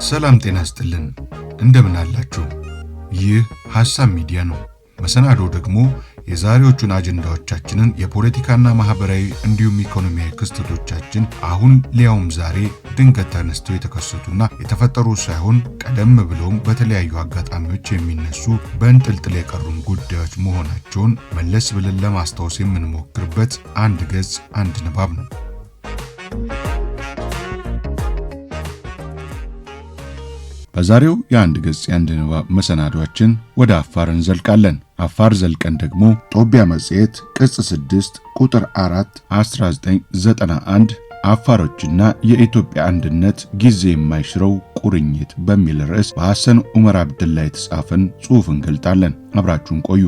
ሰላም ጤና ይስጥልን እንደምን አላችሁ? ይህ ሐሳብ ሚዲያ ነው። መሰናዶ ደግሞ የዛሬዎቹን አጀንዳዎቻችንን የፖለቲካና ማህበራዊ እንዲሁም ኢኮኖሚያዊ ክስተቶቻችን አሁን ሊያውም ዛሬ ድንገት ተነስተው የተከሰቱና የተፈጠሩ ሳይሆን ቀደም ብለውም በተለያዩ አጋጣሚዎች የሚነሱ በእንጥልጥል የቀሩን ጉዳዮች መሆናቸውን መለስ ብለን ለማስታወስ የምንሞክርበት አንድ ገጽ አንድ ንባብ ነው። በዛሬው የአንድ ገጽ የአንድ ንባብ መሰናዷችን ወደ አፋር እንዘልቃለን። አፋር ዘልቀን ደግሞ ጦቢያ መጽሔት ቅጽ 6 ቁጥር 4 1991 አፋሮችና የኢትዮጵያ አንድነት ጊዜ የማይሽረው ቁርኝት በሚል ርዕስ በሐሰን ዑመር አብደላ የተጻፈን ጽሑፍ እንገልጣለን። አብራችሁን ቆዩ።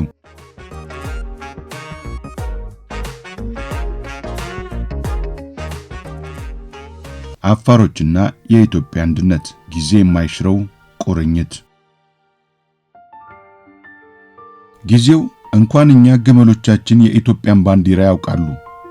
አፋሮችና የኢትዮጵያ አንድነት ጊዜ የማይሽረው ቁርኝት። ጊዜው እንኳን እኛ ግመሎቻችን የኢትዮጵያን ባንዲራ ያውቃሉ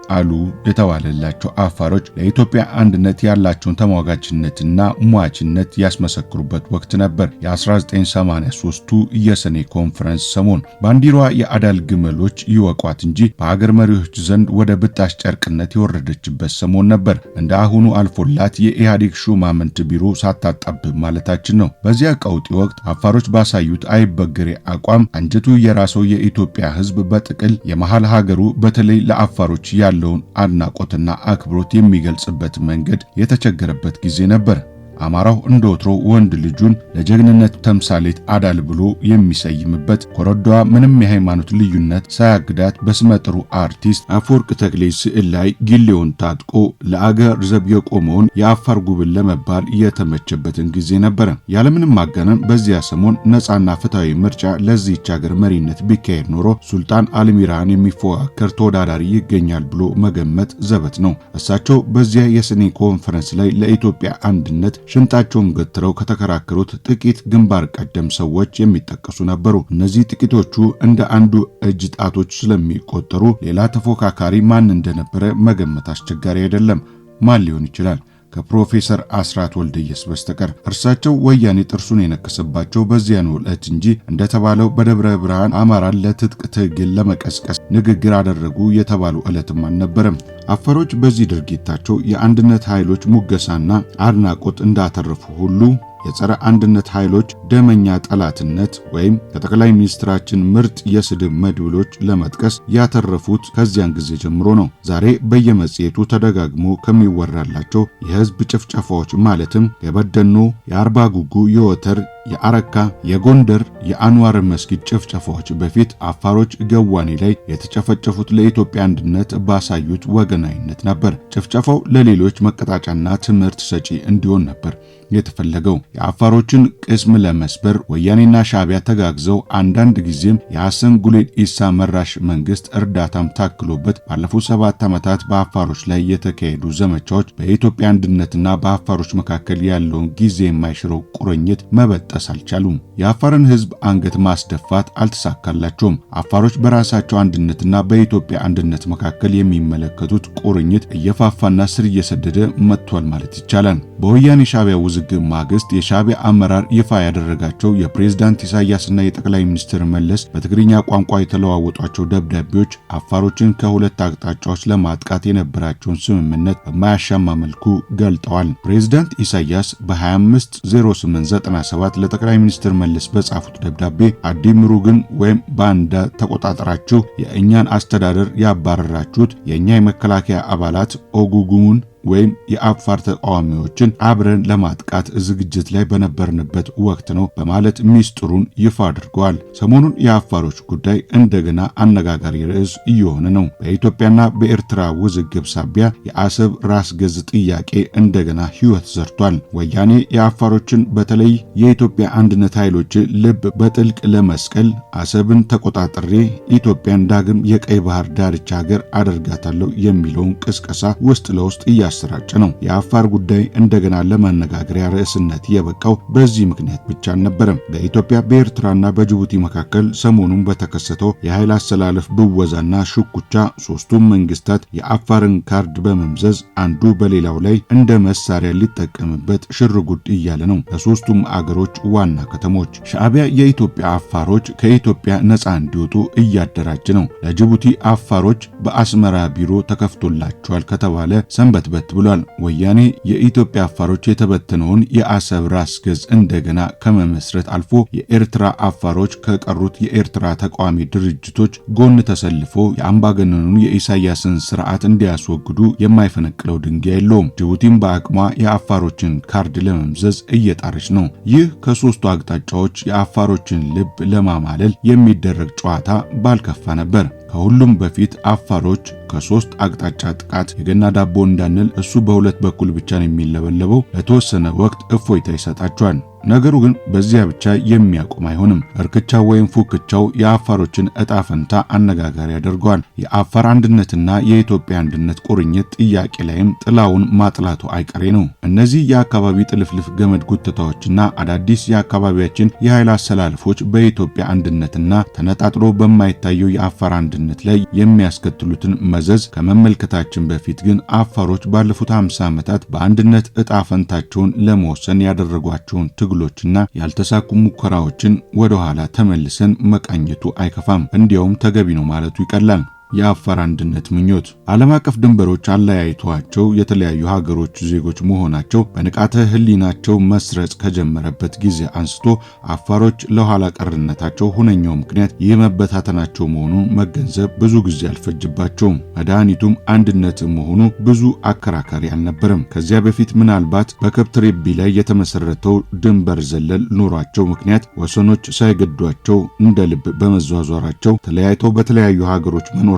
አሉ የተባለላቸው አፋሮች ለኢትዮጵያ አንድነት ያላቸውን ተሟጋችነትና ሟችነት ያስመሰክሩበት ወቅት ነበር። የ1983ቱ የሰኔ ኮንፈረንስ ሰሞን ባንዲራዋ የአዳል ግመሎች ይወቋት እንጂ በሀገር መሪዎች ዘንድ ወደ ብጣሽ ጨርቅነት የወረደችበት ሰሞን ነበር። እንደ አሁኑ አልፎላት የኢህአዴግ ሹማምንት ቢሮ ሳታጣብብ ማለታችን ነው። በዚያ ቀውጢ ወቅት አፋሮች ባሳዩት አይበገሬ አቋም አንጀቱ የራሰው የኢትዮጵያ ሕዝብ በጥቅል የመሃል ሀገሩ በተለይ ለአፋሮች ያለውን አድናቆትና አክብሮት የሚገልጽበት መንገድ የተቸገረበት ጊዜ ነበር። አማራው እንደወትሮ ወንድ ልጁን ለጀግንነት ተምሳሌት አዳል ብሎ የሚሰይምበት፣ ኮረዳዋ ምንም የሃይማኖት ልዩነት ሳያግዳት በስመጥሩ አርቲስት አፈወርቅ ተክሌ ስዕል ላይ ጊሌውን ታጥቆ ለአገር ዘብ የቆመውን የአፋር ጉብል ለመባል የተመቸበትን ጊዜ ነበረ። ያለምንም ማጋነን በዚያ ሰሞን ነፃና ፍትሃዊ ምርጫ ለዚህች ሀገር መሪነት ቢካሄድ ኖሮ ሱልጣን አልሚራን የሚፎካከር ተወዳዳሪ ይገኛል ብሎ መገመት ዘበት ነው። እሳቸው በዚያ የሰኔ ኮንፈረንስ ላይ ለኢትዮጵያ አንድነት ሽንጣቸውን ገትረው ከተከራከሩት ጥቂት ግንባር ቀደም ሰዎች የሚጠቀሱ ነበሩ። እነዚህ ጥቂቶቹ እንደ አንዱ እጅ ጣቶች ስለሚቆጠሩ ሌላ ተፎካካሪ ማን እንደነበረ መገመት አስቸጋሪ አይደለም። ማን ሊሆን ይችላል? ከፕሮፌሰር አስራት ወልደየስ በስተቀር። እርሳቸው ወያኔ ጥርሱን የነከሰባቸው በዚያኑ ዕለት እንጂ እንደተባለው በደብረ ብርሃን አማራን ለትጥቅ ትግል ለመቀስቀስ ንግግር አደረጉ የተባሉ ዕለትም አልነበረም። አፋሮች በዚህ ድርጊታቸው የአንድነት ኃይሎች ሙገሳና አድናቆት እንዳተረፉ ሁሉ የጸረ አንድነት ኃይሎች ደመኛ ጠላትነት ወይም ከጠቅላይ ሚኒስትራችን ምርጥ የስድብ መድብሎች ለመጥቀስ ያተረፉት ከዚያን ጊዜ ጀምሮ ነው። ዛሬ በየመጽሔቱ ተደጋግሞ ከሚወራላቸው የህዝብ ጭፍጨፋዎች ማለትም የበደኖ፣ የአርባ ጉጉ፣ የወተር፣ የአረካ፣ የጎንደር፣ የአንዋር መስጊድ ጭፍጨፋዎች በፊት አፋሮች ገዋኔ ላይ የተጨፈጨፉት ለኢትዮጵያ አንድነት ባሳዩት ወገናዊነት ነበር። ጭፍጨፋው ለሌሎች መቀጣጫና ትምህርት ሰጪ እንዲሆን ነበር የተፈለገው። የአፋሮችን ቅስም ለመስበር ወያኔና ሻዕቢያ ተጋግዘው አንዳንድ ጊዜም የሐሰን ጉሌድ ኢሳ መራሽ መንግስት እርዳታም ታክሎበት ባለፉት 7 ዓመታት በአፋሮች ላይ የተካሄዱ ዘመቻዎች በኢትዮጵያ አንድነትና በአፋሮች መካከል ያለውን ጊዜ የማይሽረው ቁርኝት መበጠስ አልቻሉም። የአፋርን ህዝብ አንገት ማስደፋት አልተሳካላቸውም። አፋሮች በራሳቸው አንድነትና በኢትዮጵያ አንድነት መካከል የሚመለከቱት ቁርኝት እየፋፋና ስር እየሰደደ መጥቷል ማለት ይቻላል። በወያኔ ሻዕቢያ ውዝግብ ማግስት የሻዕቢያ አመራር ይፋ ያደረጋቸው የፕሬዝዳንት ኢሳያስና የጠቅላይ ሚኒስትር መለስ በትግርኛ ቋንቋ የተለዋወጧቸው ደብዳቤዎች አፋሮችን ከሁለት አቅጣጫዎች ለማጥቃት የነበራቸውን ስምምነት በማያሻማ መልኩ ገልጠዋል። ፕሬዝዳንት ኢሳያስ በ25/08/97 ለጠቅላይ ሚኒስትር መለስ በጻፉት ደብዳቤ አዲምሩግን ወይም ባንዳ ተቆጣጣራችሁ የእኛን አስተዳደር ያባረራችሁት የእኛ የመከላከያ አባላት ኦጉጉሙን ወይም የአፋር ተቃዋሚዎችን አብረን ለማጥቃት ዝግጅት ላይ በነበርንበት ወቅት ነው በማለት ሚስጥሩን ይፋ አድርገዋል። ሰሞኑን የአፋሮች ጉዳይ እንደገና አነጋጋሪ ርዕስ እየሆነ ነው። በኢትዮጵያና በኤርትራ ውዝግብ ሳቢያ የአሰብ ራስ ገዝ ጥያቄ እንደገና ሕይወት ዘርቷል። ወያኔ የአፋሮችን በተለይ የኢትዮጵያ አንድነት ኃይሎች ልብ በጥልቅ ለመስቀል አሰብን ተቆጣጥሬ ኢትዮጵያን ዳግም የቀይ ባህር ዳርቻ ሀገር አደርጋታለሁ የሚለውን ቅስቀሳ ውስጥ ለውስጥ እያሰራጨ ነው። የአፋር ጉዳይ እንደገና ለመነጋገሪያ ርዕስነት የበቃው በዚህ ምክንያት ብቻ አልነበረም። በኢትዮጵያ በኤርትራና በጅቡቲ መካከል ሰሞኑን በተከሰተው የኃይል አሰላለፍ ብወዛና ሽኩቻ ሶስቱም መንግስታት የአፋርን ካርድ በመምዘዝ አንዱ በሌላው ላይ እንደ መሳሪያ ሊጠቀምበት ሽርጉድ እያለ ነው። በሶስቱም አገሮች ዋና ከተሞች ሻዕቢያ የኢትዮጵያ አፋሮች ከኢትዮጵያ ነፃ እንዲወጡ እያደራጀ ነው። ለጅቡቲ አፋሮች በአስመራ ቢሮ ተከፍቶላቸዋል ከተባለ ሰንበትበት ብሏል። ወያኔ የኢትዮጵያ አፋሮች የተበተነውን የአሰብ ራስ ገዝ እንደገና ከመመስረት አልፎ የኤርትራ አፋሮች ከቀሩት የኤርትራ ተቃዋሚ ድርጅቶች ጎን ተሰልፎ የአምባገነኑን የኢሳያስን ስርዓት እንዲያስወግዱ የማይፈነቅለው ድንጋይ የለውም። ጅቡቲም በአቅሟ የአፋሮችን ካርድ ለመምዘዝ እየጣረች ነው። ይህ ከሶስቱ አቅጣጫዎች የአፋሮችን ልብ ለማማለል የሚደረግ ጨዋታ ባልከፋ ነበር። ከሁሉም በፊት አፋሮች ከሶስት አቅጣጫ ጥቃት የገና ዳቦ እንዳንል እሱ በሁለት በኩል ብቻ ነው የሚለበለበው ለተወሰነ ወቅት እፎይታ ይሰጣቸዋል። ነገሩ ግን በዚያ ብቻ የሚያቆም አይሆንም። እርክቻው ወይም ፉክቻው የአፋሮችን ዕጣ ፈንታ አነጋጋሪ ያደርገዋል። የአፋር አንድነትና የኢትዮጵያ አንድነት ቁርኝት ጥያቄ ላይም ጥላውን ማጥላቱ አይቀሬ ነው። እነዚህ የአካባቢ ጥልፍልፍ ገመድ ጉትታዎችና አዳዲስ የአካባቢያችን የኃይል አሰላልፎች በኢትዮጵያ አንድነትና ተነጣጥሎ በማይታየው የአፋር አንድነት ላይ የሚያስከትሉትን መዘዝ ከመመልከታችን በፊት ግን አፋሮች ባለፉት 50 ዓመታት በአንድነት ዕጣ ፈንታቸውን ለመወሰን ያደረጓቸውን ትግሎችና ያልተሳኩ ሙከራዎችን ወደ ኋላ ተመልሰን መቃኘቱ አይከፋም። እንዲያውም ተገቢ ነው ማለቱ ይቀላል። የአፋር አንድነት ምኞት ዓለም አቀፍ ድንበሮች አለያይቷቸው የተለያዩ ሀገሮች ዜጎች መሆናቸው በንቃተ ሕሊናቸው መስረጽ ከጀመረበት ጊዜ አንስቶ አፋሮች ለኋላ ቀርነታቸው ሁነኛው ምክንያት ይህ መበታተናቸው መሆኑን መገንዘብ ብዙ ጊዜ አልፈጅባቸውም። መድኃኒቱም አንድነት መሆኑ ብዙ አከራካሪ አልነበረም። ከዚያ በፊት ምናልባት በከብት ርቢ ላይ የተመሰረተው ድንበር ዘለል ኑሯቸው ምክንያት ወሰኖች ሳይገዷቸው እንደ ልብ በመዟዟራቸው ተለያይተው በተለያዩ ሀገሮች መኖራቸውን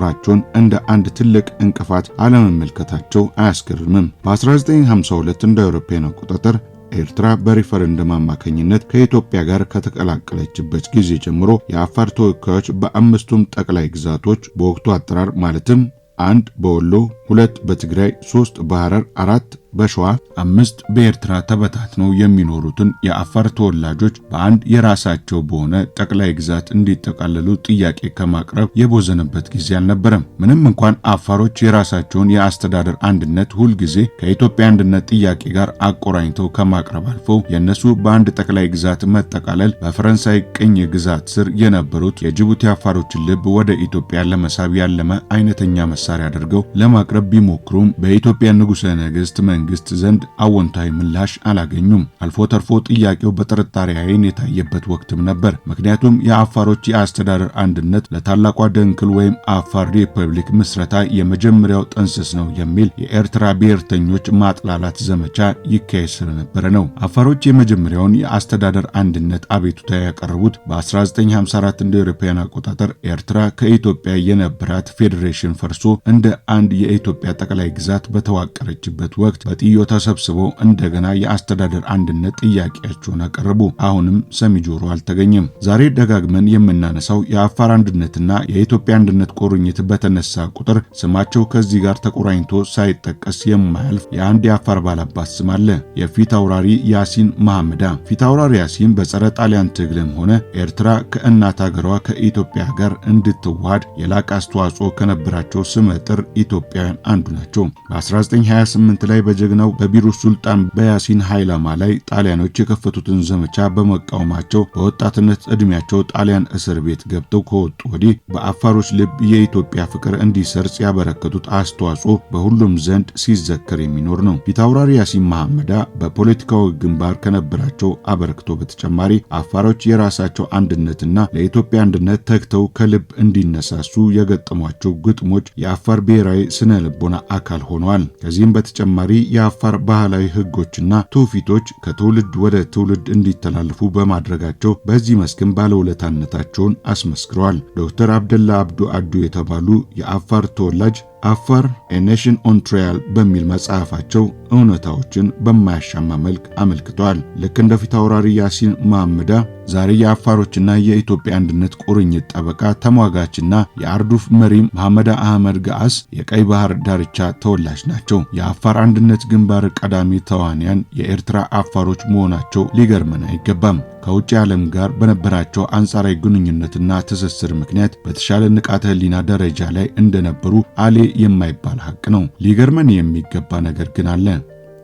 እንደ አንድ ትልቅ እንቅፋት አለመመልከታቸው አያስገርምም። በ1952 እንደ አውሮፓውያን አቆጣጠር ኤርትራ በሪፈረንደም አማካኝነት ከኢትዮጵያ ጋር ከተቀላቀለችበት ጊዜ ጀምሮ የአፋር ተወካዮች በአምስቱም ጠቅላይ ግዛቶች በወቅቱ አጠራር ማለትም 1 በወሎ፣ 2 በትግራይ፣ 3 በሐረር፣ 4 በሸዋ፣ 5 በኤርትራ ተበታትነው የሚኖሩትን የአፋር ተወላጆች በአንድ የራሳቸው በሆነ ጠቅላይ ግዛት እንዲጠቃለሉ ጥያቄ ከማቅረብ የቦዘነበት ጊዜ አልነበረም። ምንም እንኳን አፋሮች የራሳቸውን የአስተዳደር አንድነት ሁልጊዜ ከኢትዮጵያ አንድነት ጥያቄ ጋር አቆራኝተው ከማቅረብ አልፈው የነሱ በአንድ ጠቅላይ ግዛት መጠቃለል በፈረንሳይ ቅኝ ግዛት ስር የነበሩት የጅቡቲ አፋሮችን ልብ ወደ ኢትዮጵያ ለመሳብ ያለመ አይነተኛ መሳሪያ አድርገው ለማቅረብ ቢሞክሩም በኢትዮጵያ ንጉሠ ነገሥት መንግስት ዘንድ አዎንታዊ ምላሽ አላገኙም። አልፎ ተርፎ ጥያቄው በጥርጣሬ ዓይን የታየበት ወቅትም ነበር። ምክንያቱም የአፋሮች የአስተዳደር አንድነት ለታላቋ ደንክል ወይም አፋር ሪፐብሊክ ምስረታ የመጀመሪያው ጥንስስ ነው የሚል የኤርትራ ብሔርተኞች ማጥላላት ዘመቻ ይካሄድ ስለነበረ ነው። አፋሮች የመጀመሪያውን የአስተዳደር አንድነት አቤቱታ ያቀረቡት በ1954 እንደ አውሮፓውያን አቆጣጠር ኤርትራ ከኢትዮጵያ የነበራት ፌዴሬሽን ፈርሶ እንደ አንድ የኢትዮጵያ ጠቅላይ ግዛት በተዋቀረችበት ወቅት በጥዮ ተሰብስበው እንደገና የአስተዳደር አንድነት ጥያቄያቸውን አቀረቡ። አሁንም ሰሚ ጆሮ አልተገኘም። ዛሬ ደጋግመን የምናነሳው የአፋር አንድነትና የኢትዮጵያ አንድነት ቁርኝት በተነሳ ቁጥር ስማቸው ከዚህ ጋር ተቆራኝቶ ሳይጠቀስ የማያልፍ የአንድ የአፋር ባላባት ስም አለ። የፊት አውራሪ ያሲን መሐመዳ። ፊት አውራሪ ያሲን በጸረ ጣሊያን ትግልም ሆነ ኤርትራ ከእናት ሀገሯ ከኢትዮጵያ ጋር እንድትዋሃድ የላቀ አስተዋጽኦ ከነበራቸው ስመጥር ኢትዮጵያውያን አንዱ ናቸው። በ1928 ላይ በጀግናው በቢሩ ሱልጣን በያሲን ኃይላማ ላይ ጣሊያኖች የከፈቱትን ዘመቻ በመቃወማቸው በወጣትነት ዕድሜያቸው ጣሊያን እስር ቤት ገብተው ከወጡ ወዲህ በአፋሮች ልብ የኢትዮጵያ ፍቅር እንዲሰርጽ ያበረከቱት አስተዋጽኦ በሁሉም ዘንድ ሲዘከር የሚኖር ነው። ፊታውራሪ ያሲን መሐመዳ በፖለቲካው ግንባር ከነበራቸው አበረክቶ በተጨማሪ አፋሮች የራሳቸው አንድነትና ለኢትዮጵያ አንድነት ተግተው ከልብ እንዲነሳሱ የገጠሟቸው ግጥሞች የአፋር ብሔራዊ ስነ ልቦና አካል ሆነዋል። ከዚህም በተጨማሪ የአፋር ባህላዊ ሕጎችና ትውፊቶች ከትውልድ ወደ ትውልድ እንዲተላለፉ በማድረጋቸው በዚህ መስክም ባለውለታነታቸውን አስመስክረዋል። ዶክተር አብደላ አብዱ አዱ የተባሉ የአፋር ተወላጅ አፋር ኤ ኔሽን ኦን ትራያል በሚል መጽሐፋቸው እውነታዎችን በማያሻማ መልክ አመልክተዋል። ልክ እንደ ፊት አውራሪ ያሲን መሐመዳ ዛሬ የአፋሮችና የኢትዮጵያ አንድነት ቁርኝት ጠበቃ ተሟጋችና የአርዱፍ መሪ መሐመድ አህመድ ጋአስ የቀይ ባህር ዳርቻ ተወላጅ ናቸው። የአፋር አንድነት ግንባር ቀዳሚ ተዋንያን የኤርትራ አፋሮች መሆናቸው ሊገርመን አይገባም። ከውጭ ዓለም ጋር በነበራቸው አንጻራዊ ግንኙነትና ትስስር ምክንያት በተሻለ ንቃተ ህሊና ደረጃ ላይ እንደነበሩ አሌ የማይባል ሐቅ ነው። ሊገርመን የሚገባ ነገር ግን አለ።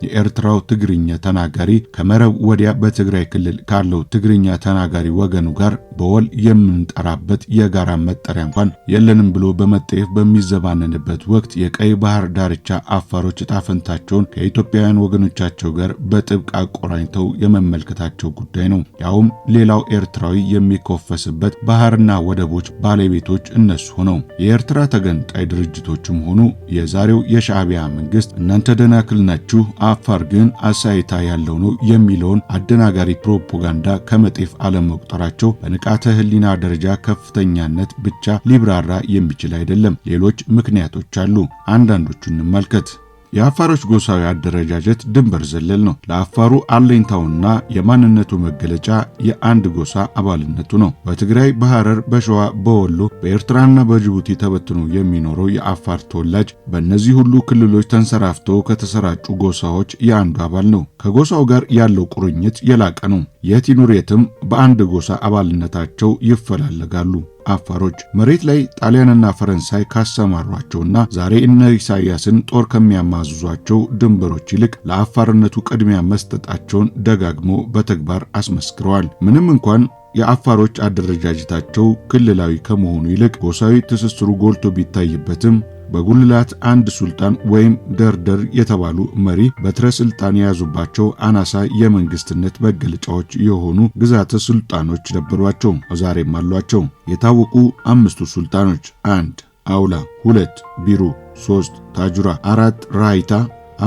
የኤርትራው ትግርኛ ተናጋሪ ከመረብ ወዲያ በትግራይ ክልል ካለው ትግርኛ ተናጋሪ ወገኑ ጋር በወል የምንጠራበት የጋራ መጠሪያ እንኳን የለንም ብሎ በመጠየፍ በሚዘባነንበት ወቅት የቀይ ባህር ዳርቻ አፋሮች ዕጣ ፈንታቸውን ከኢትዮጵያውያን ወገኖቻቸው ጋር በጥብቅ አቆራኝተው የመመልከታቸው ጉዳይ ነው። ያውም ሌላው ኤርትራዊ የሚኮፈስበት ባህርና ወደቦች ባለቤቶች እነሱ ሆነው የኤርትራ ተገንጣይ ድርጅቶችም ሆኑ የዛሬው የሻዕቢያ መንግስት እናንተ ደናክል ናችሁ አፋር ግን አሳይታ ያለው ነው የሚለውን አደናጋሪ ፕሮፓጋንዳ ከመጤፍ አለመቁጠራቸው በንቃተ ህሊና ደረጃ ከፍተኛነት ብቻ ሊብራራ የሚችል አይደለም። ሌሎች ምክንያቶች አሉ። አንዳንዶቹን እንመልከት። የአፋሮች ጎሳዊ አደረጃጀት ድንበር ዘለል ነው። ለአፋሩ አለኝታውና የማንነቱ መገለጫ የአንድ ጎሳ አባልነቱ ነው። በትግራይ፣ በሐረር፣ በሸዋ፣ በወሎ፣ በኤርትራና በጅቡቲ ተበትኖ የሚኖረው የአፋር ተወላጅ በእነዚህ ሁሉ ክልሎች ተንሰራፍቶ ከተሰራጩ ጎሳዎች የአንዱ አባል ነው። ከጎሳው ጋር ያለው ቁርኝት የላቀ ነው። የት ይኑር የትም በአንድ ጎሳ አባልነታቸው ይፈላለጋሉ። አፋሮች መሬት ላይ ጣሊያንና ፈረንሳይ ካሰማሯቸውና ዛሬ እነ ኢሳያስን ጦር ከሚያማዝዟቸው ድንበሮች ይልቅ ለአፋርነቱ ቅድሚያ መስጠታቸውን ደጋግሞ በተግባር አስመስክረዋል። ምንም እንኳን የአፋሮች አደረጃጀታቸው ክልላዊ ከመሆኑ ይልቅ ጎሳዊ ትስስሩ ጎልቶ ቢታይበትም በጉልላት አንድ ሱልጣን ወይም ደርደር የተባሉ መሪ በትረ ስልጣን የያዙባቸው አናሳ የመንግስትነት መገለጫዎች የሆኑ ግዛተ ሱልጣኖች ነበሯቸው፣ ዛሬም አሏቸው። የታወቁ አምስቱ ሱልጣኖች 1 አውላ፣ 2 ቢሩ፣ 3 ታጁራ፣ 4 ራይታ፣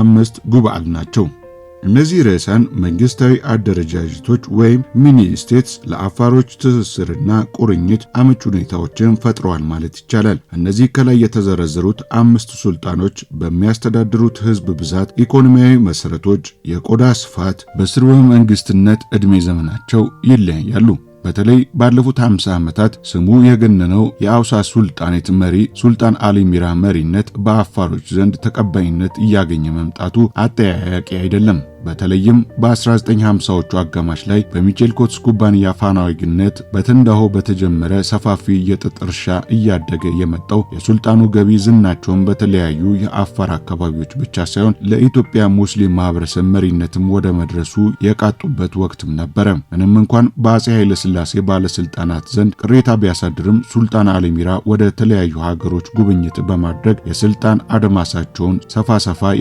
5 ጉባኤል ናቸው። እነዚህ ርዕሳን መንግስታዊ አደረጃጀቶች ወይም ሚኒ ስቴትስ ለአፋሮች ትስስርና ቁርኝት አመቺ ሁኔታዎችን ፈጥረዋል ማለት ይቻላል። እነዚህ ከላይ የተዘረዘሩት አምስቱ ሱልጣኖች በሚያስተዳድሩት ህዝብ ብዛት፣ ኢኮኖሚያዊ መሰረቶች፣ የቆዳ ስፋት፣ በስርወ መንግስትነት ዕድሜ ዘመናቸው ይለያያሉ። በተለይ ባለፉት 50 ዓመታት ስሙ የገነነው የአውሳ ሱልጣኔት መሪ ሱልጣን አሊ ሚራ መሪነት በአፋሮች ዘንድ ተቀባይነት እያገኘ መምጣቱ አጠያያቂ አይደለም። በተለይም በ1950ዎቹ አጋማሽ ላይ በሚቼል ኮትስ ኩባንያ ፋናዊነት በትንዳሆ በተጀመረ ሰፋፊ የጥጥ እርሻ እያደገ የመጣው የሱልጣኑ ገቢ ዝናቸውን በተለያዩ የአፋር አካባቢዎች ብቻ ሳይሆን ለኢትዮጵያ ሙስሊም ማህበረሰብ መሪነትም ወደ መድረሱ የቃጡበት ወቅትም ነበረ። ምንም እንኳን በአፄ ኃይለ ሥላሴ ባለስልጣናት ዘንድ ቅሬታ ቢያሳድርም ሱልጣን አሊ ሚራ ወደ ተለያዩ ሀገሮች ጉብኝት በማድረግ የስልጣን አድማሳቸውን ሰፋ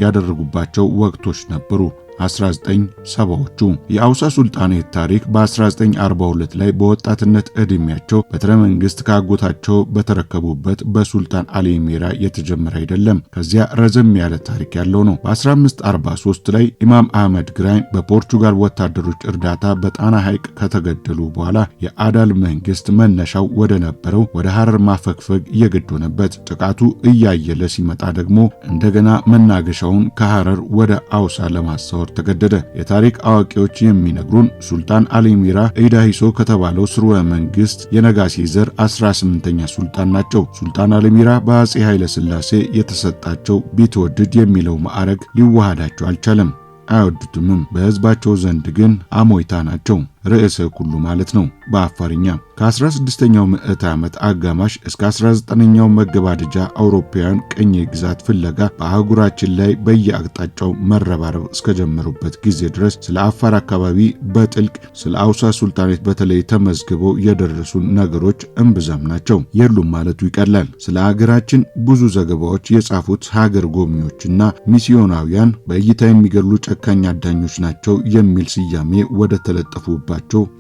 ያደረጉባቸው ወቅቶች ነበሩ። 1970ዎቹ የአውሳ ሱልጣኔት ታሪክ በ1942 ላይ በወጣትነት ዕድሜያቸው በትረ መንግስት ካጎታቸው በተረከቡበት በሱልጣን አሊ ሚራ የተጀመረ አይደለም። ከዚያ ረዘም ያለ ታሪክ ያለው ነው። በ1543 ላይ ኢማም አህመድ ግራኝ በፖርቹጋል ወታደሮች እርዳታ በጣና ሐይቅ ከተገደሉ በኋላ የአዳል መንግስት መነሻው ወደ ነበረው ወደ ሐረር ማፈግፈግ የግድ ሆነበት። ጥቃቱ እያየለ ሲመጣ ደግሞ እንደገና መናገሻውን ከሐረር ወደ አውሳ ለማሳወር ተገደደ። የታሪክ አዋቂዎች የሚነግሩን ሱልጣን አሊ ሚራ ኢዳሂሶ ከተባለው ስርወ መንግስት የነጋሲ ዘር 18ኛ ሱልጣን ናቸው። ሱልጣን አሊ ሚራ በአፄ ኃይለ ሥላሴ የተሰጣቸው ቢትወደድ የሚለው ማዕረግ ሊዋሃዳቸው አልቻለም። አይወዱትምም። በህዝባቸው ዘንድ ግን አሞይታ ናቸው። ርዕሰ ኩሉ ማለት ነው በአፋርኛ። ከ16ኛው ምዕተ ዓመት አጋማሽ እስከ 19ኛው መገባደጃ አውሮፓውያን ቅኝ ግዛት ፍለጋ በአህጉራችን ላይ በየአቅጣጫው መረባረብ እስከጀመሩበት ጊዜ ድረስ ስለ አፋር አካባቢ በጥልቅ ስለ አውሳ ሱልጣኔት በተለይ ተመዝግበው የደረሱ ነገሮች እምብዛም ናቸው። የሉም ማለቱ ይቀላል። ስለ ሀገራችን ብዙ ዘገባዎች የጻፉት ሀገር ጎብኚዎችና ሚስዮናውያን በእይታ የሚገድሉ ጨካኝ አዳኞች ናቸው የሚል ስያሜ ወደ ተለጠፉባቸው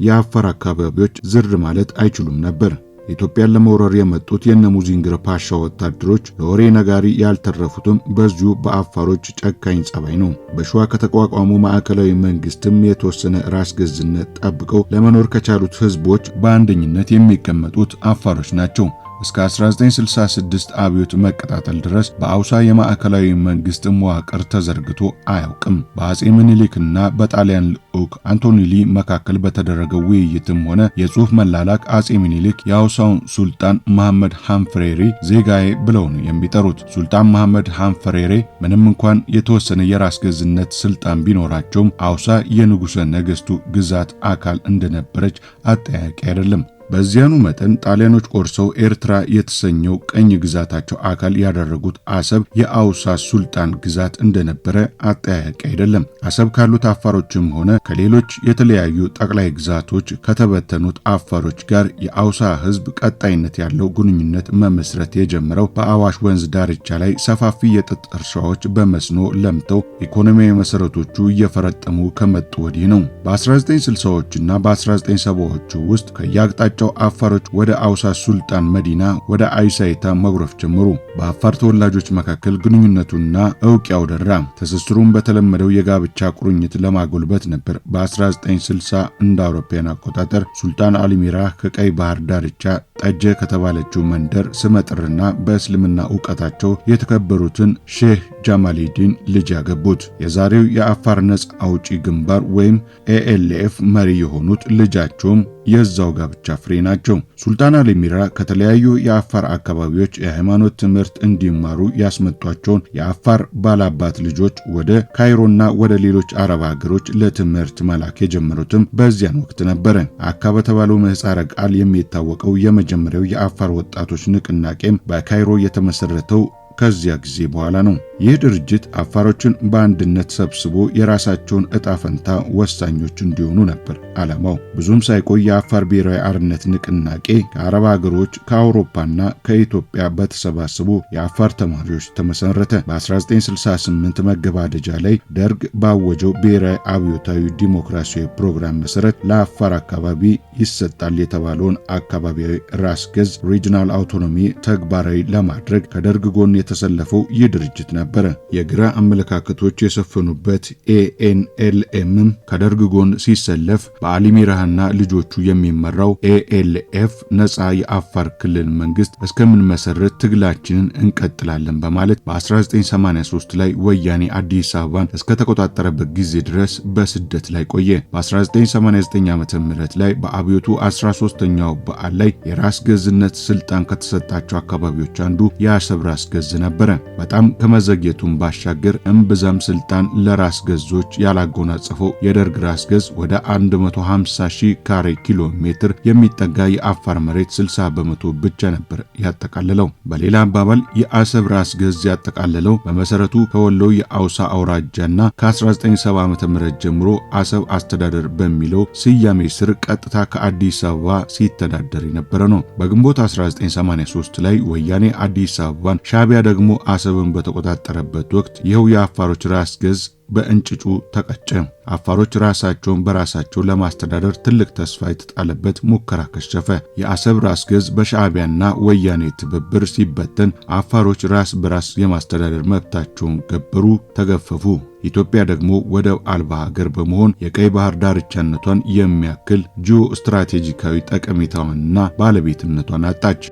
የአፋር አካባቢዎች ዝር ማለት አይችሉም ነበር። ኢትዮጵያን ለመውረር የመጡት የነሙዚንግር ፓሻ ወታደሮች ለወሬ ነጋሪ ያልተረፉትም በዚሁ በአፋሮች ጨካኝ ጸባይ ነው። በሸዋ ከተቋቋሙ ማዕከላዊ መንግስትም የተወሰነ ራስ ገዝነት ጠብቀው ለመኖር ከቻሉት ህዝቦች በአንደኝነት የሚቀመጡት አፋሮች ናቸው። እስከ 1966 አብዮት መቀጣጠል ድረስ በአውሳ የማዕከላዊ መንግስት መዋቅር ተዘርግቶ አያውቅም። በአጼ ምኒልክና በጣሊያን ልዑክ አንቶኒሊ መካከል በተደረገው ውይይትም ሆነ የጽሑፍ መላላክ አጼ ምኒልክ የአውሳውን ሱልጣን መሐመድ ሃንፍሬሬ ዜጋዬ ብለው ነው የሚጠሩት። ሱልጣን መሐመድ ሃንፍሬሬ ምንም እንኳን የተወሰነ የራስ ገዝነት ስልጣን ቢኖራቸውም አውሳ የንጉሠ ነገሥቱ ግዛት አካል እንደነበረች አጠያቂ አይደለም። በዚያኑ መጠን ጣሊያኖች ቆርሰው ኤርትራ የተሰኘው ቀኝ ግዛታቸው አካል ያደረጉት አሰብ የአውሳ ሱልጣን ግዛት እንደነበረ አጠያያቂ አይደለም። አሰብ ካሉት አፋሮችም ሆነ ከሌሎች የተለያዩ ጠቅላይ ግዛቶች ከተበተኑት አፋሮች ጋር የአውሳ ሕዝብ ቀጣይነት ያለው ግንኙነት መመስረት የጀመረው በአዋሽ ወንዝ ዳርቻ ላይ ሰፋፊ የጥጥ እርሻዎች በመስኖ ለምተው ኢኮኖሚያዊ መሰረቶቹ እየፈረጠሙ ከመጡ ወዲህ ነው። በ1960ዎችና በ1970ዎቹ ውስጥ ከያቅጣጫው አፋሮች ወደ አውሳ ሱልጣን መዲና ወደ አይሳይታ መጉረፍ ጀመሩ። በአፋር ተወላጆች መካከል ግንኙነቱና እውቂያው ደራ። ትስስሩን በተለመደው የጋብቻ ቁርኝት ለማጎልበት ነበር በ1960 እንደ አውሮፓውያን አቆጣጠር ሱልጣን አሊሚራ ከቀይ ባህር ዳርቻ ጠጀ ከተባለችው መንደር ስመጥርና በእስልምና ዕውቀታቸው የተከበሩትን ሼህ ጃማሊዲን ልጅ ያገቡት። የዛሬው የአፋር ነጻ አውጪ ግንባር ወይም ኤኤልኤፍ መሪ የሆኑት ልጃቸውም የዛው ጋብቻ ፍሬ ናቸው። ሱልጣን አሊሚራ ከተለያዩ የአፋር አካባቢዎች የሃይማኖት ትምህርት እንዲማሩ ያስመጧቸውን የአፋር ባላባት ልጆች ወደ ካይሮና ወደ ሌሎች አረብ ሀገሮች ለትምህርት መላክ የጀመሩትም በዚያን ወቅት ነበረ። አካ በተባለው ምህጻረ ቃል የሚታወቀው የመጀመሪያው የአፋር ወጣቶች ንቅናቄም በካይሮ የተመሰረተው ከዚያ ጊዜ በኋላ ነው። ይህ ድርጅት አፋሮችን በአንድነት ሰብስቦ የራሳቸውን ዕጣ ፈንታ ወሳኞች እንዲሆኑ ነበር ዓላማው። ብዙም ሳይቆይ የአፋር ብሔራዊ አርነት ንቅናቄ ከአረብ ሀገሮች ከአውሮፓና ከኢትዮጵያ በተሰባሰቡ የአፋር ተማሪዎች ተመሰረተ። በ1968 መገባደጃ ላይ ደርግ ባወጀው ብሔራዊ አብዮታዊ ዲሞክራሲያዊ ፕሮግራም መሰረት ለአፋር አካባቢ ይሰጣል የተባለውን አካባቢያዊ ራስ ገዝ ሪጅናል አውቶኖሚ ተግባራዊ ለማድረግ ከደርግ ጎን የተሰለፈው ይህ ድርጅት ነበር። የግራ አመለካከቶች የሰፈኑበት ኤኤንኤልኤም ከደርግ ጎን ሲሰለፍ በአሊሚራህና ልጆቹ የሚመራው ኤኤልኤፍ ነፃ የአፋር ክልል መንግስት እስከምንመሰረት ትግላችንን እንቀጥላለን በማለት በ1983 ላይ ወያኔ አዲስ አበባን እስከተቆጣጠረበት ጊዜ ድረስ በስደት ላይ ቆየ። በ1989 ዓ.ም ላይ በአብዮቱ 13ኛው በዓል ላይ የራስ ገዝነት ስልጣን ከተሰጣቸው አካባቢዎች አንዱ የአሰብ ራስ ገዝ ነበረ። በጣም ከመዘግየቱም ባሻገር እምብዛም ስልጣን ለራስ ገዞች ያላጎናጸፈው የደርግ ራስ ገዝ ወደ 150,000 ካሬ ኪሎ ሜትር የሚጠጋ የአፋር መሬት 60 በመቶ ብቻ ነበር ያጠቃለለው። በሌላ አባባል የአሰብ ራስ ገዝ ያጠቃለለው በመሰረቱ ከወሎ የአውሳ አውራጃና ከ1970 ዓ.ም ጀምሮ አሰብ አስተዳደር በሚለው ስያሜ ስር ቀጥታ ከአዲስ አበባ ሲተዳደር የነበረ ነው። በግንቦት 1983 ላይ ወያኔ አዲስ አበባን ሻቢያ ደግሞ አሰብን በተቆጣጠረበት ወቅት ይኸው የአፋሮች ራስ ገዝ በእንጭጩ ተቀጨ። አፋሮች ራሳቸውን በራሳቸው ለማስተዳደር ትልቅ ተስፋ የተጣለበት ሙከራ ከሸፈ። የአሰብ ራስ ገዝ በሻዕቢያና ወያኔ ትብብር ሲበተን አፋሮች ራስ በራስ የማስተዳደር መብታቸውን ገበሩ፣ ተገፈፉ። ኢትዮጵያ ደግሞ ወደብ አልባ ሀገር በመሆን የቀይ ባህር ዳርቻነቷን የሚያክል ጂኦ ስትራቴጂካዊ ጠቀሜታዋንና ባለቤትነቷን አጣች።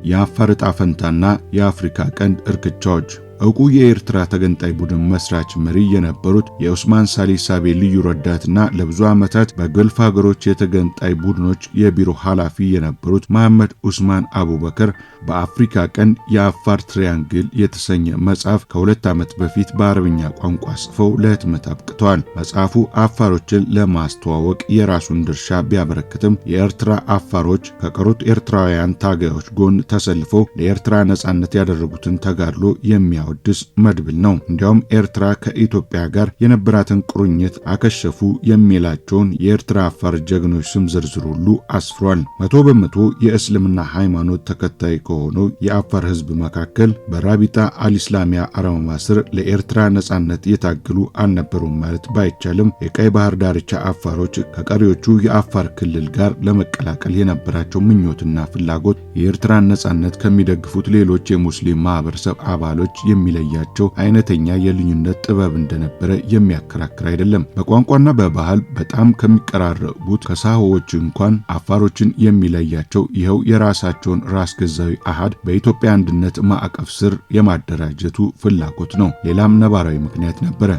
የአፋር ዕጣ ፈንታና የአፍሪካ ቀንድ እርክቻዎች። ዕውቁ የኤርትራ ተገንጣይ ቡድን መስራች መሪ የነበሩት የኡስማን ሳሊሳቤ ልዩ ረዳትና ለብዙ ዓመታት በገልፍ ሀገሮች የተገንጣይ ቡድኖች የቢሮ ኃላፊ የነበሩት መሐመድ ኡስማን አቡበከር በአፍሪካ ቀንድ የአፋር ትሪያንግል የተሰኘ መጽሐፍ ከ2 ዓመት በፊት በአረብኛ ቋንቋ ጽፈው ለህትመት አብቅተዋል። መጽሐፉ አፋሮችን ለማስተዋወቅ የራሱን ድርሻ ቢያበረክትም የኤርትራ አፋሮች ከቀሩት ኤርትራውያን ታጋዮች ጎን ተሰልፈው ለኤርትራ ነጻነት ያደረጉትን ተጋድሎ የሚያወድስ መድብል ነው። እንዲያውም ኤርትራ ከኢትዮጵያ ጋር የነበራትን ቁርኝት አከሸፉ የሚላቸውን የኤርትራ አፋር ጀግኖች ስም ዝርዝር ሁሉ አስፍሯል። 100% የእስልምና ሃይማኖት ተከታይ ከሆነው የአፋር ህዝብ መካከል በራቢጣ አልኢስላሚያ አረማማ ስር ለኤርትራ ነጻነት የታገሉ አልነበሩም ማለት ባይቻልም የቀይ ባህር ዳርቻ አፋሮች ከቀሪዎቹ የአፋር ክልል ጋር ለመቀላቀል የነበራቸው ምኞትና ፍላጎት የኤርትራን ነጻነት ከሚደግፉት ሌሎች የሙስሊም ማህበረሰብ አባሎች የሚለያቸው አይነተኛ የልዩነት ጥበብ እንደነበረ የሚያከራክር አይደለም። በቋንቋና በባህል በጣም ከሚቀራረቡት ከሳሆዎች እንኳን አፋሮችን የሚለያቸው ይኸው የራሳቸውን ራስ ገዛዊ አሃድ በኢትዮጵያ አንድነት ማዕቀፍ ስር የማደራጀቱ ፍላጎት ነው። ሌላም ነባራዊ ምክንያት ነበረ፣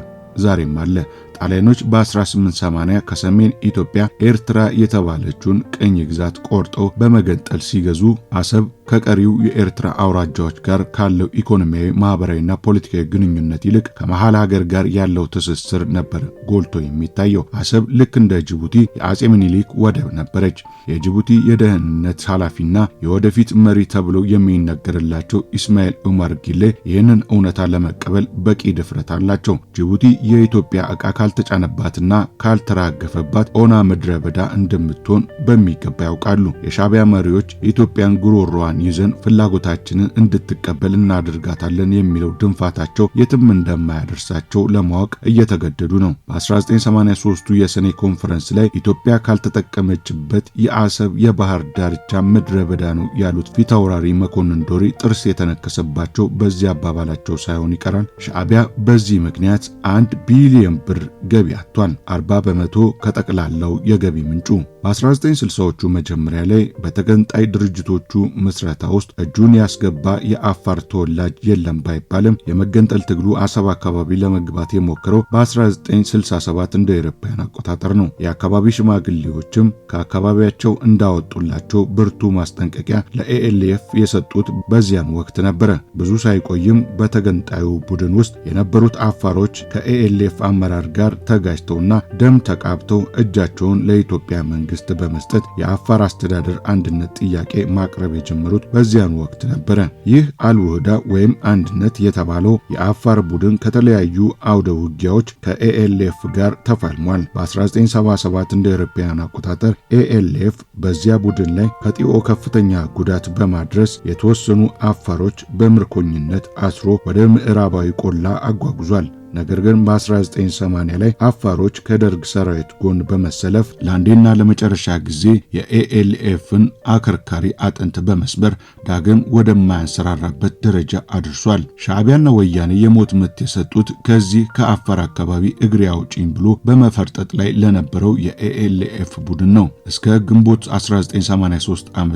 ዛሬም አለ። ጣሊያኖች በ1880 ከሰሜን ኢትዮጵያ ኤርትራ የተባለችውን ቅኝ ግዛት ቆርጠው በመገንጠል ሲገዙ አሰብ ከቀሪው የኤርትራ አውራጃዎች ጋር ካለው ኢኮኖሚያዊ፣ ማህበራዊና ፖለቲካዊ ግንኙነት ይልቅ ከመሃል ሀገር ጋር ያለው ትስስር ነበር ጎልቶ የሚታየው። አሰብ ልክ እንደ ጅቡቲ የአጼ ምኒልክ ወደብ ነበረች። የጅቡቲ የደህንነት ኃላፊና የወደፊት መሪ ተብለው የሚነገርላቸው ኢስማኤል ኡመር ጊሌ ይህንን እውነታ ለመቀበል በቂ ድፍረት አላቸው። ጅቡቲ የኢትዮጵያ ዕቃ ካልተጫነባትና ካልተራገፈባት ኦና ምድረ በዳ እንደምትሆን በሚገባ ያውቃሉ። የሻዕቢያ መሪዎች የኢትዮጵያን ጉሮሮዋን ይዘን ፍላጎታችንን እንድትቀበል እናደርጋታለን የሚለው ድንፋታቸው የትም እንደማያደርሳቸው ለማወቅ እየተገደዱ ነው። በ1983ቱ የሰኔ ኮንፈረንስ ላይ ኢትዮጵያ ካልተጠቀመችበት የአሰብ የባህር ዳርቻ ምድረ በዳ ነው ያሉት ፊታውራሪ መኮንን ዶሪ ጥርስ የተነከሰባቸው በዚህ አባባላቸው ሳይሆን ይቀራል። ሻዕቢያ በዚህ ምክንያት 1 ቢሊዮን ብር ገቢ አጥቷል፣ 40 በመቶ ከጠቅላላው የገቢ ምንጩ። በ1960ዎቹ መጀመሪያ ላይ በተገንጣይ ድርጅቶቹ ምስረታ ውስጥ እጁን ያስገባ የአፋር ተወላጅ የለም ባይባልም የመገንጠል ትግሉ አሰብ አካባቢ ለመግባት የሞከረው በ1967 እንደ አውሮፓውያን አቆጣጠር ነው። የአካባቢ ሽማግሌዎችም ከአካባቢያቸው እንዳወጡላቸው ብርቱ ማስጠንቀቂያ ለኤኤልኤፍ የሰጡት በዚያን ወቅት ነበረ። ብዙ ሳይቆይም በተገንጣዩ ቡድን ውስጥ የነበሩት አፋሮች ከኤኤልኤፍ አመራር ጋር ተጋጅተውና ደም ተቃብተው እጃቸውን ለኢትዮጵያ መንግስት በመስጠት የአፋር አስተዳደር አንድነት ጥያቄ ማቅረብ የጀመሩት በዚያን ወቅት ነበረ። ይህ አልውህዳ ወይም አንድነት የተባለው የአፋር ቡድን ከተለያዩ አውደ ውጊያዎች ከኤኤልኤፍ ጋር ተፋልሟል። በ1977 እንደ አውሮፓውያን አቆጣጠር ኤኤልኤፍ በዚያ ቡድን ላይ ከጢኦ ከፍተኛ ጉዳት በማድረስ የተወሰኑ አፋሮች በምርኮኝነት አስሮ ወደ ምዕራባዊ ቆላ አጓጉዟል። ነገር ግን በ1980 ላይ አፋሮች ከደርግ ሰራዊት ጎን በመሰለፍ ለአንዴና ለመጨረሻ ጊዜ የኤኤልኤፍን አከርካሪ አጥንት በመስበር ዳግም ወደማያንሰራራበት ደረጃ አድርሷል። ሻዕቢያና ወያኔ የሞት ምት የሰጡት ከዚህ ከአፋር አካባቢ እግሬ አውጪኝ ብሎ በመፈርጠጥ ላይ ለነበረው የኤኤልኤፍ ቡድን ነው። እስከ ግንቦት 1983 ዓ.ም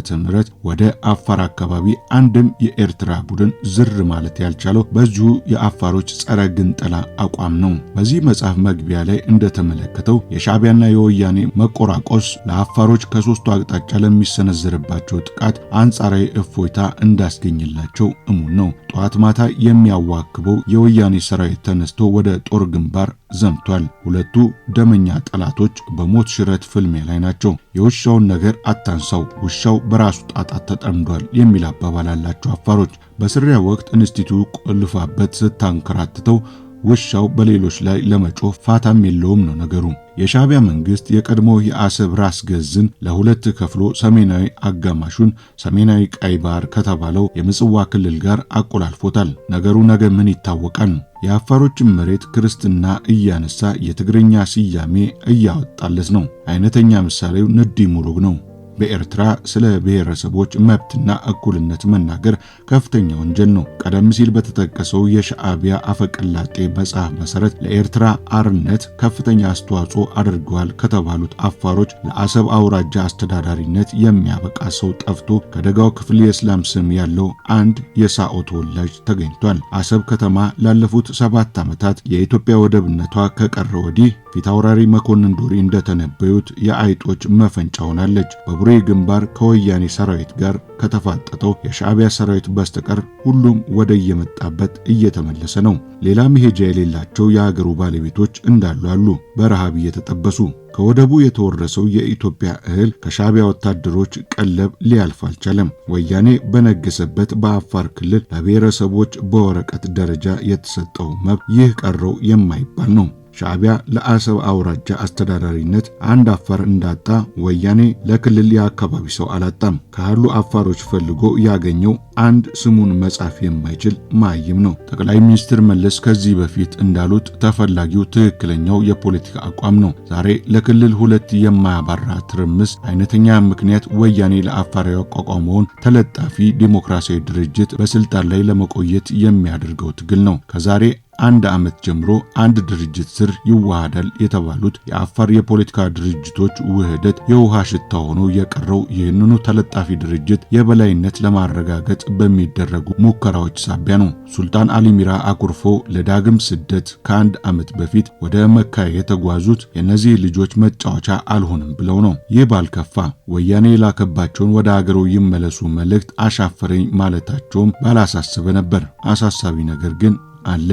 ወደ አፋር አካባቢ አንድም የኤርትራ ቡድን ዝር ማለት ያልቻለው በዚሁ የአፋሮች ጸረ ግንጠላ አቋም ነው። በዚህ መጽሐፍ መግቢያ ላይ እንደተመለከተው የሻዕቢያና የወያኔ መቆራቆስ ለአፋሮች ከሶስቱ አቅጣጫ ለሚሰነዘርባቸው ጥቃት አንጻራዊ እፎይታ እንዳስገኝላቸው እሙን ነው። ጧት ማታ የሚያዋክበው የወያኔ ሰራዊት ተነስቶ ወደ ጦር ግንባር ዘምቷል። ሁለቱ ደመኛ ጠላቶች በሞት ሽረት ፍልሚያ ላይ ናቸው። የውሻውን ነገር አታንሳው፣ ውሻው በራሱ ጣጣ ተጠምዷል የሚል አባባል አላቸው አፋሮች። በስሪያ ወቅት ኢንስቲትዩት ቆልፋበት ስታንከራትተው ውሻው በሌሎች ላይ ለመጮህ ፋታም የለውም ነው ነገሩ። የሻዕቢያ መንግስት የቀድሞ የአሰብ ራስ ገዝን ለሁለት ከፍሎ ሰሜናዊ አጋማሹን ሰሜናዊ ቀይ ባህር ከተባለው የምጽዋ ክልል ጋር አቆላልፎታል። ነገሩ ነገ ምን ይታወቃል። የአፋሮችን መሬት ክርስትና እያነሳ የትግርኛ ስያሜ እያወጣለት ነው። አይነተኛ ምሳሌው ንዲ ሙሉግ ነው። በኤርትራ ስለ ብሔረሰቦች መብትና እኩልነት መናገር ከፍተኛ ወንጀል ነው። ቀደም ሲል በተጠቀሰው የሻዕቢያ አፈቀላጤ መጽሐፍ መሰረት ለኤርትራ አርነት ከፍተኛ አስተዋጽኦ አድርገዋል ከተባሉት አፋሮች ለአሰብ አውራጃ አስተዳዳሪነት የሚያበቃ ሰው ጠፍቶ ከደጋው ክፍል የእስላም ስም ያለው አንድ የሳኦ ተወላጅ ተገኝቷል። አሰብ ከተማ ላለፉት 7 ዓመታት የኢትዮጵያ ወደብነቷ ከቀረ ወዲህ ፊታውራሪ መኮንን ዶሪ እንደተነበዩት የአይጦች መፈንጫ ሆናለች። በቡሬ ግንባር ከወያኔ ሰራዊት ጋር ከተፋጠጠው የሻዕቢያ ሰራዊት በስተቀር ሁሉም ወደ የመጣበት እየተመለሰ ነው። ሌላ መሄጃ የሌላቸው የሀገሩ ባለቤቶች እንዳሉ አሉ፣ በረሃብ እየተጠበሱ። ከወደቡ የተወረሰው የኢትዮጵያ እህል ከሻዕቢያ ወታደሮች ቀለብ ሊያልፍ አልቻለም። ወያኔ በነገሰበት በአፋር ክልል ለብሔረሰቦች በወረቀት ደረጃ የተሰጠው መብት ይህ ቀረው የማይባል ነው። ሻዕቢያ ለአሰብ አውራጃ አስተዳዳሪነት አንድ አፋር እንዳጣ ወያኔ ለክልል የአካባቢ ሰው አላጣም። ካሉ አፋሮች ፈልጎ ያገኘው አንድ ስሙን መጻፍ የማይችል ማይም ነው። ጠቅላይ ሚኒስትር መለስ ከዚህ በፊት እንዳሉት ተፈላጊው ትክክለኛው የፖለቲካ አቋም ነው። ዛሬ ለክልል ሁለት የማያባራ ትርምስ አይነተኛ ምክንያት ወያኔ ለአፋር ያቋቋመውን ተለጣፊ ዲሞክራሲያዊ ድርጅት በስልጣን ላይ ለመቆየት የሚያደርገው ትግል ነው። ከዛሬ አንድ ዓመት ጀምሮ አንድ ድርጅት ስር ይዋሃዳል የተባሉት የአፋር የፖለቲካ ድርጅቶች ውህደት የውሃ ሽታ ሆኖ የቀረው ይህንኑ ተለጣፊ ድርጅት የበላይነት ለማረጋገጥ በሚደረጉ ሙከራዎች ሳቢያ ነው። ሱልጣን አሊ ሚራ አኩርፎ ለዳግም ስደት ከአንድ ዓመት በፊት ወደ መካ የተጓዙት የእነዚህ ልጆች መጫወቻ አልሆንም ብለው ነው። ይህ ባልከፋ ወያኔ የላከባቸውን ወደ አገሩ ይመለሱ መልእክት አሻፈረኝ ማለታቸውም ባላሳሰበ ነበር። አሳሳቢ ነገር ግን አለ።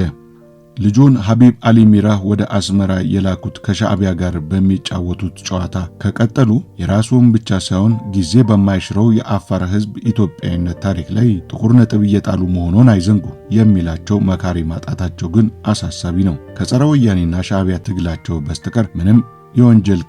ልጁን ሐቢብ አሊ ሚራ ወደ አስመራ የላኩት ከሻዕቢያ ጋር በሚጫወቱት ጨዋታ ከቀጠሉ የራሱን ብቻ ሳይሆን ጊዜ በማይሽረው የአፋር ሕዝብ ኢትዮጵያዊነት ታሪክ ላይ ጥቁር ነጥብ እየጣሉ መሆኑን አይዘንጉ የሚላቸው መካሪ ማጣታቸው ግን አሳሳቢ ነው። ከጸረ ወያኔና ሻዕቢያ ትግላቸው በስተቀር ምንም የወንጀል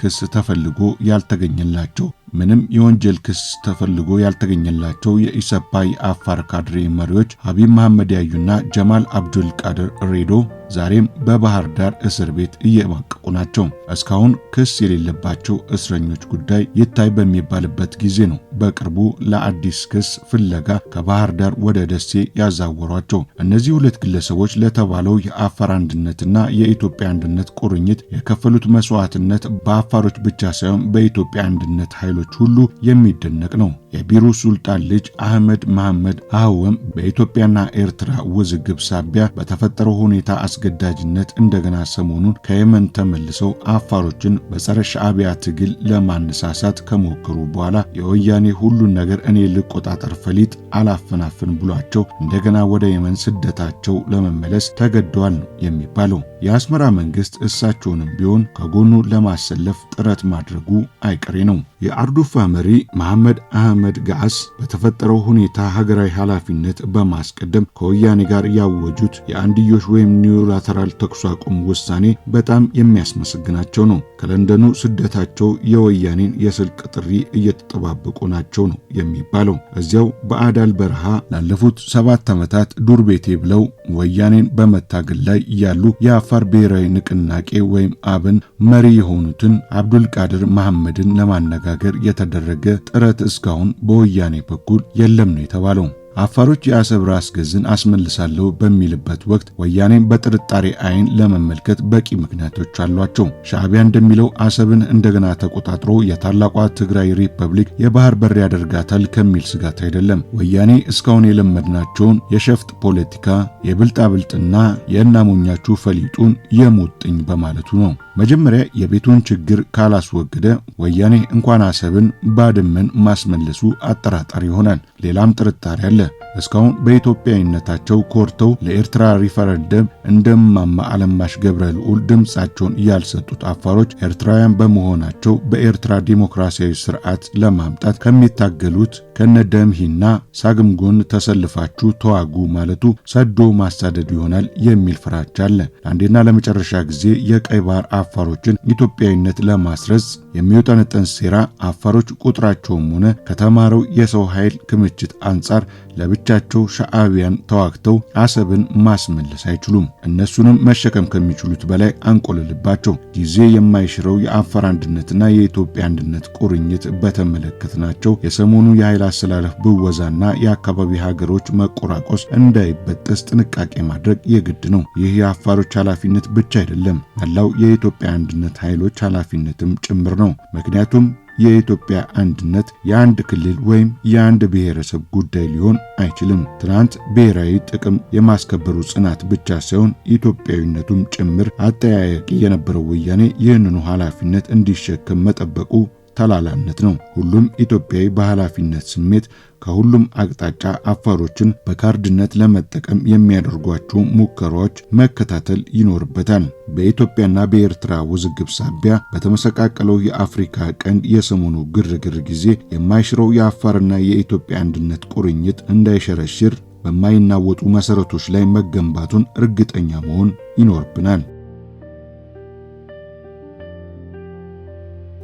ክስ ተፈልጎ ያልተገኘላቸው የኢሰፓ የአፋር ካድሬ መሪዎች ሐቢብ መሐመድ ያዩና ጀማል አብዱል ቃድር ሬዶ ዛሬም በባህር ዳር እስር ቤት እየማቀቁ ናቸው። እስካሁን ክስ የሌለባቸው እስረኞች ጉዳይ ይታይ በሚባልበት ጊዜ ነው በቅርቡ ለአዲስ ክስ ፍለጋ ከባህር ዳር ወደ ደሴ ያዛወሯቸው። እነዚህ ሁለት ግለሰቦች ለተባለው የአፋር አንድነትና የኢትዮጵያ አንድነት ቁርኝት የከፈሉት መስዋዕትነት በአፋሮች ብቻ ሳይሆን በኢትዮጵያ አንድነት ኃይሎች ሁሉ የሚደነቅ ነው። የቢሩ ሱልጣን ልጅ አህመድ መሐመድ አህወም በኢትዮጵያና ኤርትራ ውዝግብ ሳቢያ በተፈጠረው ሁኔታ አስገዳጅነት እንደገና ሰሞኑን ከየመን ተመልሰው አፋሮችን በጸረ ሻዕቢያ ትግል ለማነሳሳት ከሞከሩ በኋላ የወያኔ ሁሉን ነገር እኔ ልቆጣጠር ፈሊጥ አላፈናፍን ብሏቸው እንደገና ወደ የመን ስደታቸው ለመመለስ ተገደዋል ነው የሚባለው። የአስመራ መንግስት እሳቸውንም ቢሆን ከጎኑ ለማሰለፍ ጥረት ማድረጉ አይቀሬ ነው። የአርዱፋ መሪ መሐመድ አህመድ ጋዓስ በተፈጠረው ሁኔታ ሀገራዊ ኃላፊነት በማስቀደም ከወያኔ ጋር ያወጁት የአንድዮሽ ወይም ኒውላተራል ተኩስ አቁም ውሳኔ በጣም የሚያስመሰግናቸው ነው። ከለንደኑ ስደታቸው የወያኔን የስልክ ጥሪ እየተጠባበቁ ናቸው ነው የሚባለው። እዚያው በአዳል በረሃ ላለፉት 7 ዓመታት ዱር ቤቴ ብለው ወያኔን በመታገል ላይ ያሉ የአፋር ብሔራዊ ንቅናቄ ወይም አብን መሪ የሆኑትን አብዱል ቃድር መሐመድን ለማነጋገር የተደረገ ጥረት እስካሁን በወያኔ በኩል የለም ነው የተባለው። አፋሮች የአሰብ ራስ ገዝን አስመልሳለሁ በሚልበት ወቅት ወያኔን በጥርጣሬ አይን ለመመልከት በቂ ምክንያቶች አሏቸው። ሻዕቢያ እንደሚለው አሰብን እንደገና ተቆጣጥሮ የታላቋ ትግራይ ሪፐብሊክ የባህር በር ያደርጋታል ከሚል ስጋት አይደለም። ወያኔ እስካሁን የለመድናቸውን የሸፍጥ ፖለቲካ፣ የብልጣብልጥና የእናሞኛችሁ ፈሊጡን የሙጥኝ በማለቱ ነው። መጀመሪያ የቤቱን ችግር ካላስወገደ ወያኔ እንኳን አሰብን ባድመን ማስመለሱ አጠራጣሪ ይሆናል። ሌላም ጥርጣሬ አለ። እስካሁን በኢትዮጵያዊነታቸው ኮርተው ለኤርትራ ሪፈረንደም እንደማማ አለማሽ ገብረ ልዑል ድምጻቸውን ያልሰጡት አፋሮች ኤርትራውያን በመሆናቸው በኤርትራ ዲሞክራሲያዊ ስርዓት ለማምጣት ከሚታገሉት ከነደምሂና ሳግም ጎን ተሰልፋችሁ ተዋጉ ማለቱ ሰዶ ማሳደድ ይሆናል የሚል ፍራቻ አለ። ለአንዴና ለመጨረሻ ጊዜ የቀይ ባህር አፋሮችን ኢትዮጵያዊነት ለማስረጽ የሚወጠነጠን ሴራ አፋሮች ቁጥራቸውም ሆነ ከተማረው የሰው ኃይል ክምችት አንጻር ለብቻቸው ሻዕቢያን ተዋግተው አሰብን ማስመለስ አይችሉም። እነሱንም መሸከም ከሚችሉት በላይ አንቆልልባቸው። ጊዜ የማይሽረው የአፋር አንድነትና የኢትዮጵያ አንድነት ቁርኝት በተመለከትናቸው የሰሞኑ የኃይል አሰላለፍ ብወዛና የአካባቢ ሀገሮች መቆራቆስ እንዳይበጠስ ጥንቃቄ ማድረግ የግድ ነው። ይህ የአፋሮች ኃላፊነት ብቻ አይደለም፣ መላው የኢትዮጵያ አንድነት ኃይሎች ኃላፊነትም ጭምር ነው። ምክንያቱም የኢትዮጵያ አንድነት የአንድ ክልል ወይም የአንድ ብሔረሰብ ጉዳይ ሊሆን አይችልም። ትናንት ብሔራዊ ጥቅም የማስከበሩ ጽናት ብቻ ሳይሆን ኢትዮጵያዊነቱም ጭምር አጠያያቂ የነበረው ወያኔ ይህንኑ ኃላፊነት እንዲሸከም መጠበቁ ተላላነት ነው። ሁሉም ኢትዮጵያዊ በኃላፊነት ስሜት ከሁሉም አቅጣጫ አፋሮችን በካርድነት ለመጠቀም የሚያደርጓቸው ሙከራዎች መከታተል ይኖርበታል። በኢትዮጵያና በኤርትራ ውዝግብ ሳቢያ በተመሰቃቀለው የአፍሪካ ቀንድ የሰሞኑ ግርግር ጊዜ የማይሽረው የአፋርና የኢትዮጵያ አንድነት ቁርኝት እንዳይሸረሽር በማይናወጡ መሰረቶች ላይ መገንባቱን እርግጠኛ መሆን ይኖርብናል።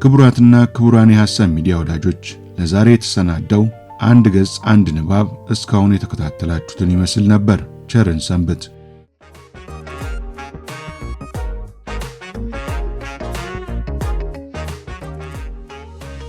ክቡራትና ክቡራን የሐሳብ ሚዲያ ወዳጆች ለዛሬ የተሰናዳው አንድ ገጽ አንድ ንባብ እስካሁን የተከታተላችሁትን ይመስል ነበር። ቸርን ሰንብት።